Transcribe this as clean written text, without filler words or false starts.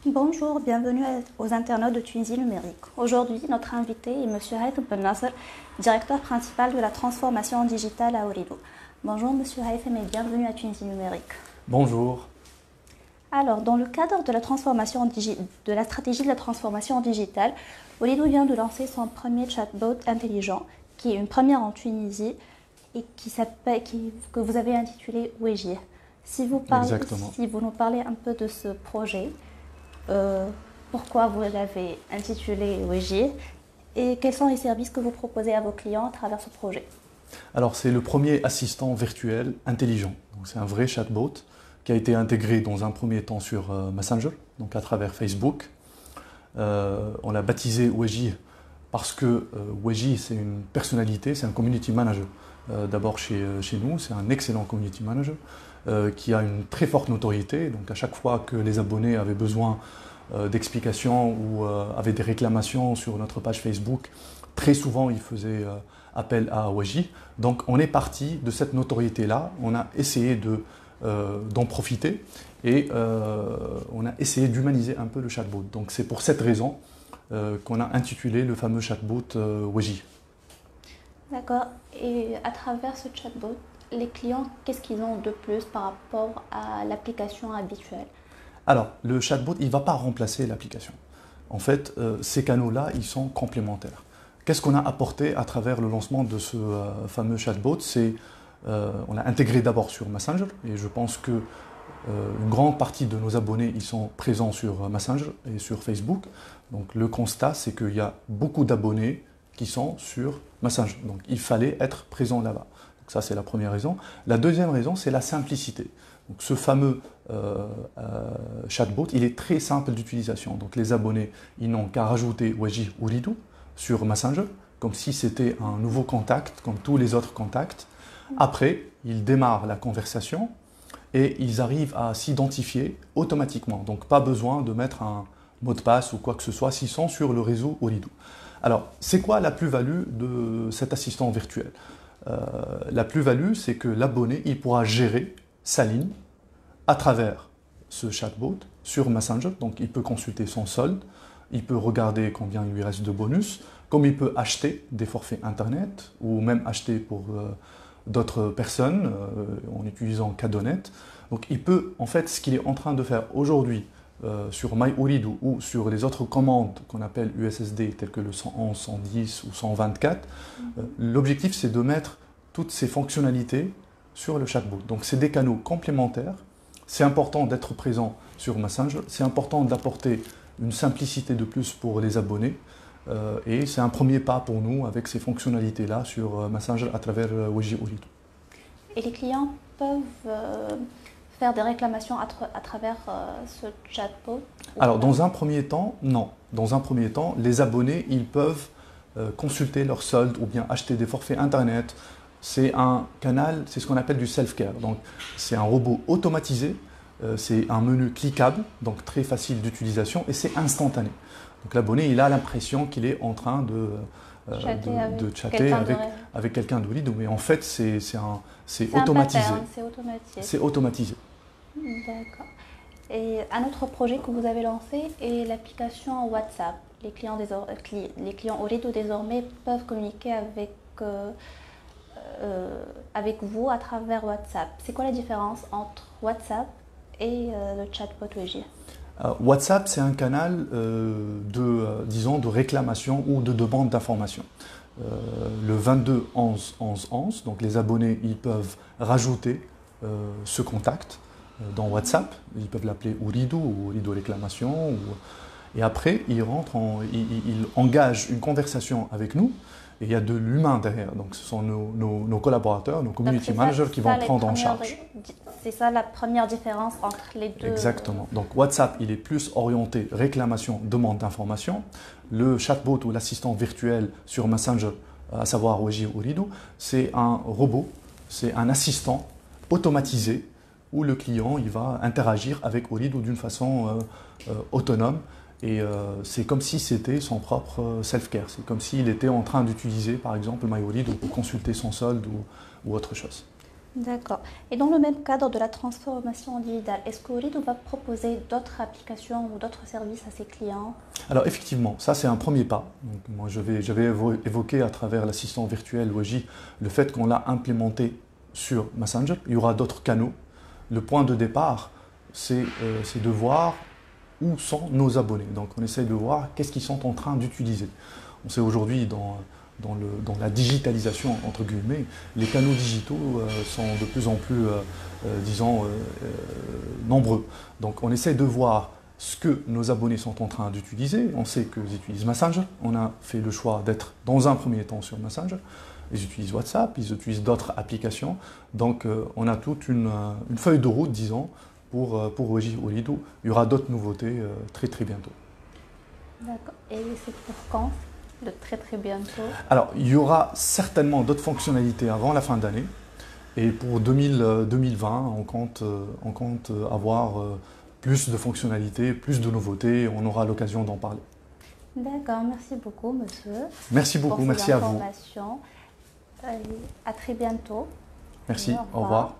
Bonjour, bienvenue aux internautes de Tunisie numérique. Aujourd'hui, notre invité est M. Haitham Ben Nasser, directeur principal de la transformation digitale à Ooredoo. Bonjour M. Haitham et bienvenue à Tunisie numérique. Bonjour. Alors, dans le cadre de la stratégie de la transformation digitale, Ooredoo vient de lancer son premier chatbot intelligent, qui est une première en Tunisie et que vous avez intitulé Weji. Si vous nous parlez un peu de ce projet, pourquoi vous l'avez intitulé Weji et quels sont les services que vous proposez à vos clients à travers ce projet? Alors, c'est le premier assistant virtuel intelligent. C'est un vrai chatbot qui a été intégré dans un premier temps sur Messenger, donc à travers Facebook. On l'a baptisé Weji parce que Weji, c'est une personnalité, c'est un community manager. D'abord chez nous, c'est un excellent community manager qui a une très forte notoriété. Donc à chaque fois que les abonnés avaient besoin d'explications ou avaient des réclamations sur notre page Facebook, très souvent ils faisaient appel à Weji. Donc on est parti de cette notoriété-là, on a essayé d'en profiter et on a essayé d'humaniser un peu le chatbot. Donc c'est pour cette raison qu'on a intitulé le fameux chatbot Weji. D'accord. Et à travers ce chatbot, les clients, qu'est-ce qu'ils ont de plus par rapport à l'application habituelle? Alors, le chatbot, il ne va pas remplacer l'application. En fait, ces canaux-là, ils sont complémentaires. Qu'est-ce qu'on a apporté à travers le lancement de ce fameux chatbot? On l'a intégré d'abord sur Messenger, et je pense que une grande partie de nos abonnés ils sont présents sur Messenger et sur Facebook. Donc le constat, c'est qu'il y a beaucoup d'abonnés qui sont sur Messenger. Donc il fallait être présent là-bas. Donc ça, c'est la première raison. La deuxième raison, c'est la simplicité. Donc ce fameux chatbot, il est très simple d'utilisation. Donc les abonnés, ils n'ont qu'à rajouter Weji ou Ooredoo sur Messenger, comme si c'était un nouveau contact, comme tous les autres contacts. Après, ils démarrent la conversation et ils arrivent à s'identifier automatiquement. Donc pas besoin de mettre un mot de passe ou quoi que ce soit s'ils sont sur le réseau Ooredoo. Alors, c'est quoi la plus-value de cet assistant virtuel? La plus-value, c'est que l'abonné, il pourra gérer sa ligne à travers ce chatbot sur Messenger. Donc, il peut consulter son solde, il peut regarder combien il lui reste de bonus, comme il peut acheter des forfaits Internet ou même acheter pour d'autres personnes en utilisant Cadeaunet. Donc, il peut, en fait, ce qu'il est en train de faire aujourd'hui, sur MyOoredoo ou sur les autres commandes qu'on appelle USSD, telles que le 111, 110 ou 124, l'objectif c'est de mettre toutes ces fonctionnalités sur le chatbot. Donc c'est des canaux complémentaires. C'est important d'être présent sur Messenger, c'est important d'apporter une simplicité de plus pour les abonnés et c'est un premier pas pour nous avec ces fonctionnalités-là sur Messenger à travers Weji Ooredoo. Et les clients peuvent faire des réclamations à travers ce chatbot? Alors, dans un premier temps, non. Dans un premier temps, les abonnés, ils peuvent consulter leur solde ou bien acheter des forfaits Internet. C'est un canal, c'est ce qu'on appelle du self-care. Donc, c'est un robot automatisé, c'est un menu cliquable, donc très facile d'utilisation et c'est instantané. Donc, l'abonné, il a l'impression qu'il est en train de chatter avec quelqu'un d'Ooredoo, mais en fait, c'est automatisé. C'est automatisé. D'accord. Et un autre projet que vous avez lancé est l'application WhatsApp. Les clients Ooredoo désormais peuvent communiquer avec vous à travers WhatsApp. C'est quoi la différence entre WhatsApp et le chatbot Weji? WhatsApp, c'est un canal de réclamation ou de demande d'information. Le 22 11 11 11, donc les abonnés, ils peuvent rajouter ce contact dans WhatsApp. Ils peuvent l'appeler Ooredoo ou Ooredoo réclamation. Et après, ils engagent une conversation avec nous. Et il y a de l'humain derrière. Donc ce sont nos collaborateurs, nos community managers qui vont prendre en charge. C'est ça la première différence entre les deux? Exactement. Donc WhatsApp, il est plus orienté réclamation, demande d'information. Le chatbot ou l'assistant virtuel sur Messenger, à savoir Weji ou Ooredoo, c'est un robot, c'est un assistant automatisé où le client il va interagir avec Ooredoo d'une façon autonome. Et c'est comme si c'était son propre self-care. C'est comme s'il était en train d'utiliser, par exemple, MyOoredoo pour consulter son solde ou autre chose. D'accord. Et dans le même cadre de la transformation digitale, est-ce qu'Ooredoo va proposer d'autres applications ou d'autres services à ses clients? Alors effectivement, ça c'est un premier pas. Donc, moi j'avais évoqué à travers l'assistant virtuel Waji le fait qu'on l'a implémenté sur Messenger. Il y aura d'autres canaux. Le point de départ, c'est de voir où sont nos abonnés. Donc on essaie de voir qu'est-ce qu'ils sont en train d'utiliser. On sait aujourd'hui dans la digitalisation, entre guillemets, les canaux digitaux sont de plus en plus, disons, nombreux. Donc on essaie de voir ce que nos abonnés sont en train d'utiliser. On sait qu'ils utilisent Messenger. On a fait le choix d'être dans un premier temps sur Messenger. Ils utilisent WhatsApp, ils utilisent d'autres applications. Donc on a toute une feuille de route, disons, pour Waji Ooredoo. Il y aura d'autres nouveautés très très bientôt. D'accord. Et c'est pour quand? De très très bientôt. Alors, il y aura certainement d'autres fonctionnalités avant la fin d'année. Et pour 2020, on compte avoir plus de fonctionnalités, plus de nouveautés. On aura l'occasion d'en parler. D'accord, merci beaucoup, monsieur. Merci beaucoup, pour ces merci à vous. informations. À très bientôt. Merci, Et au revoir.